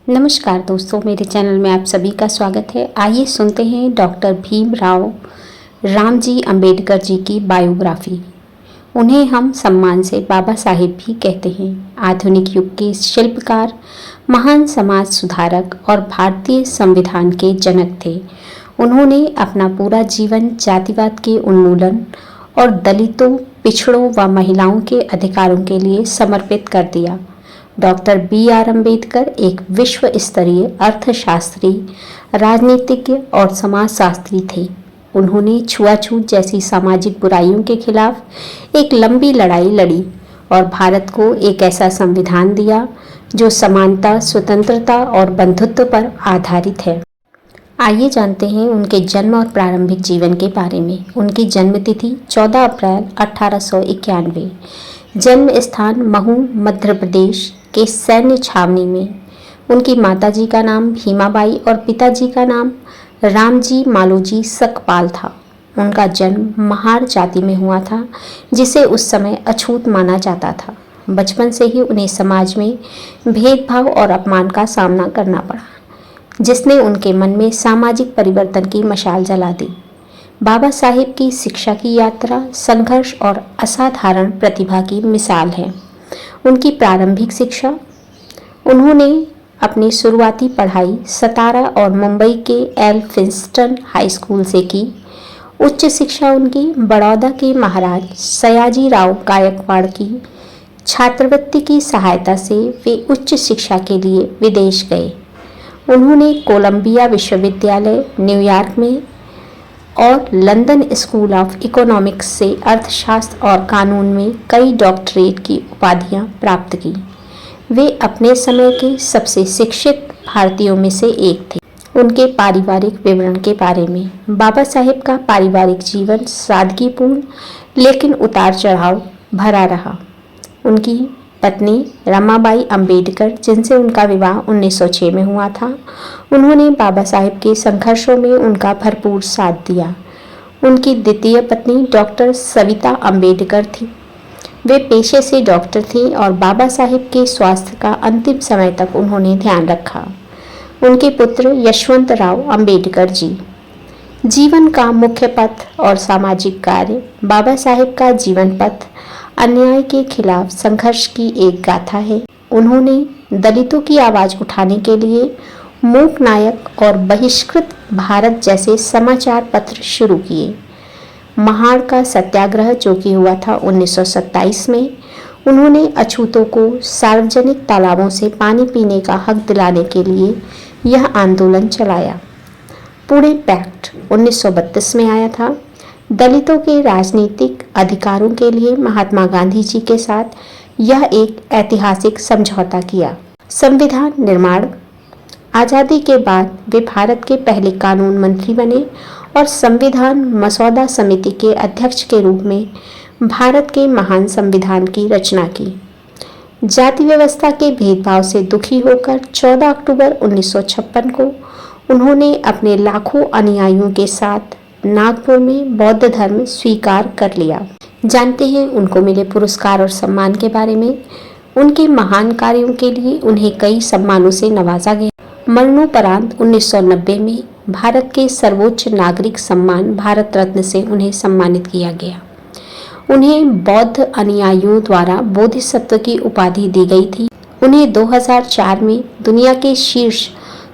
नमस्कार दोस्तों, मेरे चैनल में आप सभी का स्वागत है। आइए सुनते हैं डॉक्टर भीमराव रामजी अंबेडकर जी की बायोग्राफी। उन्हें हम सम्मान से बाबा साहिब भी कहते हैं। आधुनिक युग के शिल्पकार, महान समाज सुधारक और भारतीय संविधान के जनक थे। उन्होंने अपना पूरा जीवन जातिवाद के उन्मूलन और दलितों, पिछड़ों व महिलाओं के अधिकारों के लिए समर्पित कर दिया। Doctor B.R. अम्बेडकर एक विश्व स्तरीय अर्थशास्त्री, राजनीतिज्ञ और समाजशास्त्री थे। उन्होंने छुआछूत जैसी सामाजिक बुराइयों के खिलाफ एक लंबी लड़ाई लड़ी और भारत को एक ऐसा संविधान दिया जो समानता, स्वतंत्रता और बंधुत्व पर आधारित है। आइए जानते हैं उनके जन्म और प्रारंभिक जीवन के बारे में। उनकी जन्म तिथि 14 अप्रैल 1891। जन्म स्थान महू, मध्य प्रदेश के सैन्य छावनी में। उनकी माताजी का नाम भीमाबाई और पिताजी का नाम रामजी मालोजी सकपाल था। उनका जन्म महार जाति में हुआ था, जिसे उस समय अछूत माना जाता था। बचपन से ही उन्हें समाज में भेदभाव और अपमान का सामना करना पड़ा, जिसने उनके मन में सामाजिक परिवर्तन की मशाल जला दी। बाबा साहिब की शिक्षा की यात्रा संघर्ष और असाधारण प्रतिभा की मिसाल है। उनकी प्रारंभिक शिक्षा, उन्होंने अपनी शुरुआती पढ़ाई सतारा और मुंबई के एल्फिंस्टन हाई स्कूल से की। उच्च शिक्षा उनकी बड़ौदा के महाराज सयाजी राव गायकवाड़ की छात्रवृत्ति की सहायता से वे उच्च शिक्षा के लिए विदेश गए। उन्होंने कोलंबिया विश्वविद्यालय न्यूयॉर्क में और लंदन स्कूल ऑफ इकोनॉमिक्स से अर्थशास्त्र और कानून में कई डॉक्टरेट की उपाधियां प्राप्त की। वे अपने समय के सबसे शिक्षित भारतीयों में से एक थे। उनके पारिवारिक विवरण के बारे में। बाबा साहिब का पारिवारिक जीवन सादगीपूर्ण लेकिन उतार चढ़ाव भरा रहा। उनकी पत्नी रमाबाई अंबेडकर, जिनसे उनका विवाह 1906 में हुआ था, उन्होंने बाबा साहिब के संघर्षों में उनका भरपूर साथ दिया। उनकी द्वितीय पत्नी डॉक्टर सविता अंबेडकर थी। वे पेशे से डॉक्टर थीं और बाबा साहिब के स्वास्थ्य का अंतिम समय तक उन्होंने ध्यान रखा। उनके पुत्र यशवंत राव अंबेडकर जी। जीवन का मुख्य पथ और सामाजिक कार्य। बाबा साहिब का जीवन पथ अन्याय के खिलाफ संघर्ष की एक गाथा है। उन्होंने दलितों की आवाज उठाने के लिए मूक नायक और बहिष्कृत भारत जैसे समाचार पत्र शुरू किए। महाड़ का सत्याग्रह, जो कि हुआ था 1927 में, उन्होंने अछूतों को सार्वजनिक तालाबों से पानी पीने का हक दिलाने के लिए यह आंदोलन चलाया। पुणे पैक्ट 1932 में आया था। दलितों के राजनीतिक अधिकारों के लिए महात्मा गांधी जी के साथ यह एक ऐतिहासिक समझौता किया। संविधान निर्माण। आज़ादी के बाद वे भारत के पहले कानून मंत्री बने और संविधान मसौदा समिति के अध्यक्ष के रूप में भारत के महान संविधान की रचना की। जाति व्यवस्था के भेदभाव से दुखी होकर 14 अक्टूबर 1956 को उन्होंने अपने लाखों अनुयायियों के साथ नागपुर में बौद्ध धर्म स्वीकार कर लिया। जानते हैं उनको मिले पुरस्कार और सम्मान के बारे में। उनके महान कार्यों के लिए उन्हें कई सम्मानों से नवाजा गया। मरणोपरांत 1990 में भारत के सर्वोच्च नागरिक सम्मान भारत रत्न से उन्हें सम्मानित किया गया। उन्हें बौद्ध अनुयायियों द्वारा बोधिसत्व की उपाधि दी गई थी। उन्हें 2004 में दुनिया के शीर्ष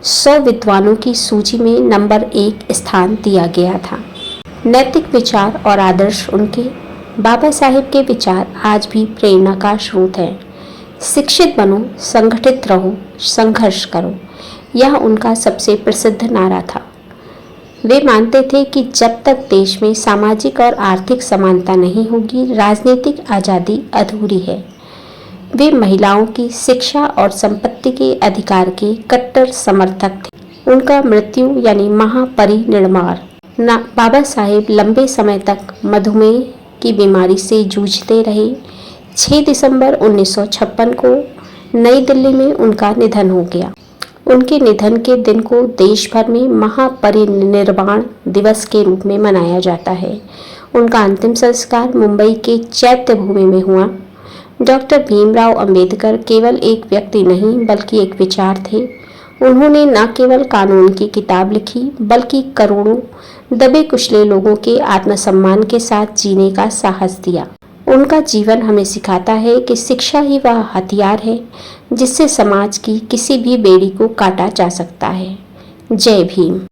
100 विद्वानों की सूची में नंबर 1 स्थान दिया गया था। नैतिक विचार और आदर्श उनके। बाबा साहिब के विचार आज भी प्रेरणा का स्रोत है। शिक्षित बनो, संगठित रहो, संघर्ष करो, यह उनका सबसे प्रसिद्ध नारा था। वे मानते थे कि जब तक देश में सामाजिक और आर्थिक समानता नहीं होगी, राजनीतिक आज़ादी अधूरी है। वे महिलाओं की शिक्षा और संपत्ति के अधिकार के कट्टर समर्थक थे। उनका मृत्यु यानी महापरिनिर्वाण। बाबा साहिब लंबे समय तक मधुमेह की बीमारी से जूझते रहे। 6 दिसंबर 1956 को नई दिल्ली में उनका निधन हो गया। उनके निधन के दिन को देश भर में महापरिनिर्वाण दिवस के रूप में मनाया जाता है। उनका अंतिम संस्कार मुंबई के चैत्य भूमि में हुआ। डॉक्टर भीमराव अंबेडकर केवल एक व्यक्ति नहीं बल्कि एक विचार थे। उन्होंने न केवल कानून की किताब लिखी बल्कि करोड़ों दबे कुचले लोगों के आत्मसम्मान के साथ जीने का साहस दिया। उनका जीवन हमें सिखाता है कि शिक्षा ही वह हथियार है जिससे समाज की किसी भी बेड़ी को काटा जा सकता है। जय भीम।